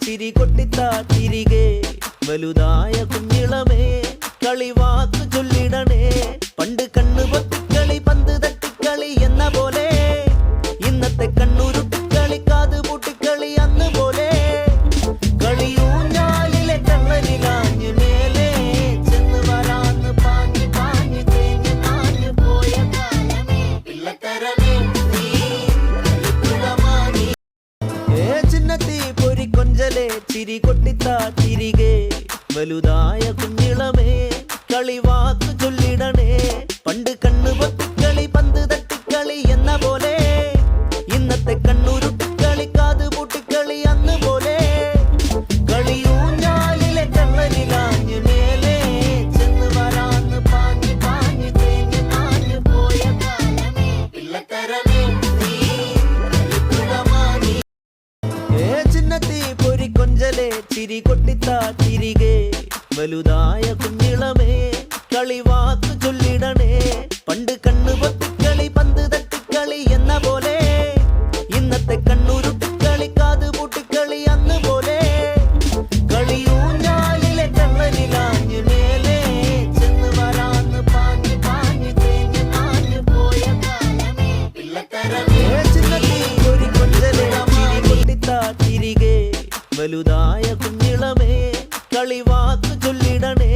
ചിരി കൊട്ടിത്താ തിരികെ വലുതായ കുഞ്ഞിളമേ കളിവാക്ക് ചൊല്ലിടണേ പണ്ട് കണ്ണു പൊത്തിക്കളി പന്ത് തട്ടിക്കളി എന്ന പോലെ ഇന്നത്തെ കണ്ണുരുട്ടിക്കളി കാത് പൂട്ടിക്കളി അന്ന് പോലെ കളിയൂഞ്ഞാലിലെ കള്ളനിലാഞ്ഞ് മേലെ ചെന്ന് വരാന്ന് പാഞ്ഞ് പാഞ്ഞ് തേഞ്ഞ് നാഞ്ഞ് പോയ കാലമേ പിള്ളത്തരമേ നീ ചിന്നത്തി പൊരി കൊഞ്ചലെ ചിരി കൊട്ടിത്താ തിരികെ വലുതായ കുഞ്ഞിളമേ കളിവാക്ക് ചൊല്ലിടണേ പണ്ട് കണ്ണു പൊത്തിക്കളി പന്ത് തട്ടിക്കളി എന്ന പോലെ ഇന്നത്തെ കണ്ണുരുട്ടിക്കളി കാത് പൂട്ടിക്കളി അന്ന് പോലെ കളിയൂഞ്ഞാലിലെ കള്ളനിലാഞ്ഞ് മേലെ ചെന്ന് വരാന്ന് പാഞ്ഞ് പാഞ്ഞ് തേഞ്ഞ് നാഞ്ഞ് പോയ കാലമേ പിള്ളത്തരമേ നീ ചിന്നത്തി പൊരി കൊഞ്ചലെ ചിരി കൊട്ടിത്താ തിരികെ വലുതായ കുഞ്ഞിളമേ കളിവാക്ക് ചൊല്ലിടണേ പണ്ട് കണ്ണു പൊത്തിക്കളി പന്ത് തട്ടിക്കളി എന്ന പോലെ ഇന്നത്തെ കണ്ണുരുട്ടിക്കളി കാത് പൂട്ടിക്കളി അന്ന് പോലെ കളിയൂഞ്ഞാലിലെ കള്ളനിലാഞ്ഞ് മേലെ ചെന്ന് വരാന്ന് പാഞ്ഞ് പാഞ്ഞ് തേഞ്ഞ് നാഞ്ഞ് പോയ കാലമേ പിള്ളത്തരമേ ചിന്നത്തി ഒരു കൊഞ്ചലെ ചിരി കൊട്ടിത്താ തിരികെ വലുതായ കുഞ്ഞിളമേ കളിവാക്ക് ചൊല്ലിടണേ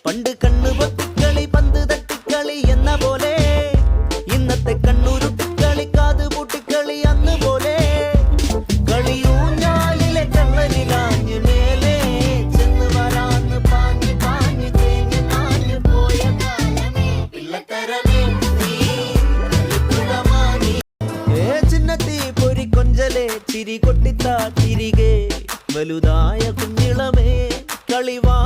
പണ്ട് കണ്ണു പൊത്തിക്കളി പന്ത് തട്ടിക്കളി എന്ന പോലെ ഇന്നത്തെ കണ്ണുരുട്ടിക്കളി കാത് പൂട്ടിക്കളി അന്ന് പോലെ കളിയൂഞ്ഞാലിലെ കള്ളനിലാഞ്ഞ് മേലെ ചെന്ന് വരാന്ന് പാഞ്ഞ് പാഞ്ഞ് തേഞ്ഞ് നാഞ്ഞ് പോയ കാലമേ പിള്ളത്തരമേ നീ ചിന്നത്തി പൊരി കൊഞ്ചലെ ചിരി കൊട്ടിത്താ തിരികെ വലുതായ കുഞ്ഞിളമേ കളിവാ